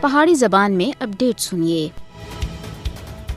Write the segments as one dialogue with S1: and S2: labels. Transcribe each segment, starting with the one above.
S1: پہاڑی زبان میں اپڈیٹ سنیے۔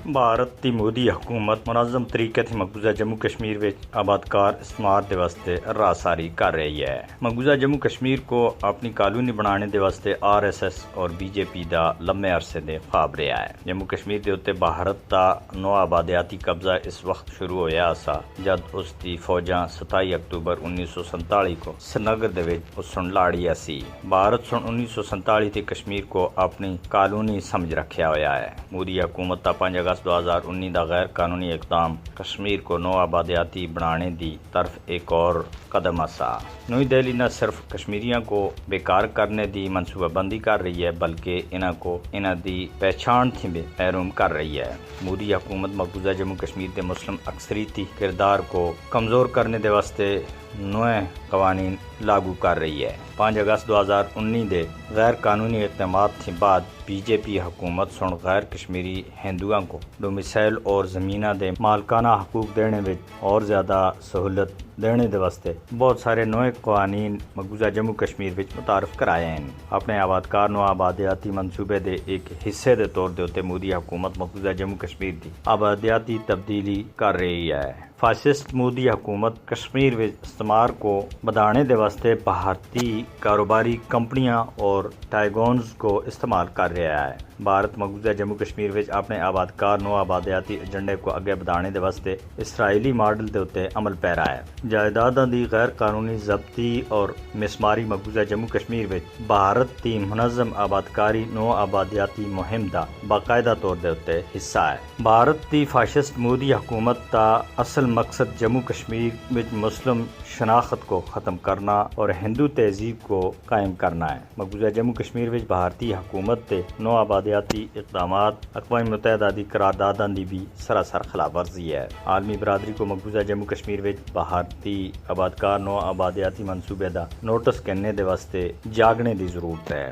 S2: بھارت دی مودی حکومت منظم طریقے سے مقبوضہ جموں کشمیر وچ آبادکار استعمار دے واسطے راساری کر رہی ہے۔ مقبوضہ جموں کشمیر کو اپنی کالونی بنانے دے واسطے RSS اور BJP دا لمبے عرصے دے خواب رہا ہے۔ جموں کشمیر دے اوتے بھارت دا نو آبادیاتی قبضہ اس وقت شروع ہویا سا جد اس دی فوجاں 27 اکتوبر 1947 کو سرینگر دے وچ اسن لاڑیا سی۔ بھارت سن 1947 تے کشمیر کو اپنی کالونی سمجھ رکھیا ہویا ہے۔ مودی حکومت دا 5 اگست 2019 دا غیر قانونی اقدام کشمیر کو نو آبادیاتی بنانے دی طرف ایک اور قدم آسا۔ نئی دہلی نہ صرف کشمیریوں کو بیکار کرنے دی منصوبہ بندی کر رہی ہے بلکہ انہاں دی پہچان تھی بھی محروم کر رہی ہے۔ مودی حکومت مقبوضہ جموں کشمیر دے مسلم اکثریتی کردار کو کمزور کرنے دے واسطے نئے قوانین لاگو کر رہی ہے۔ 5 اگست 2019 دے غیر قانونی اقدامات کے بعد BJP حکومت سن غیر کشمیری ہندوؤں کو ڈومیسائل اور زمینہ دے مالکانہ حقوق دینے وچ اور زیادہ سہولت دینے دے واسطے بہت سارے نئے قوانین مقبوضہ جموں کشمیر وچ متعارف کرائے ہیں۔ اپنے آبادکار نو آبادیاتی منصوبے دے ایک حصے دے طور دے اوتے مودی حکومت مقبوضہ جموں کشمیر دی آبادیاتی تبدیلی کر رہی ہے۔ فاشسٹ مودی حکومت کشمیر وچ استعمار کو بدانے دے واسطے بھارتی کاروباری کمپنیاں اور ٹائگونز کو استعمال کر رہا ہے۔ بھارت مقبوضہ جموں کشمیر وچ اپنے آبادکار نو آبادیاتی ایجنڈے کو اگے بدانے دے واسطے اسرائیلی ماڈل دے اوتے عمل پیرا ہے۔ جائیداداں دی غیر قانونی ضبطی اور مسماری مقبوضہ جموں کشمیر وچ بھارت دی منظم آبادکاری نو آبادیاتی مہم دا باقاعدہ طور دے اوتے حصہ ہے۔ بھارت دی فاشسٹ مودی حکومت دا اصل مقصد جموں کشمیر وچ مسلم شناخت کو ختم کرنا اور ہندو تہذیب کو قائم کرنا ہے۔ مقبوضہ جموں کشمیر وچ بھارتی حکومت دے نو آبادیاتی اقدامات اقوام متحدہ دی قرارداداں دی بھی سراسر خلاف ورزی ہے۔ عالمی برادری کو مقبوضہ جموں کشمیر وچ بھارتی آبادکار نو آبادیاتی منصوبے دا نوٹس کرنے دے واسطے جاگنے دی ضرورت ہے۔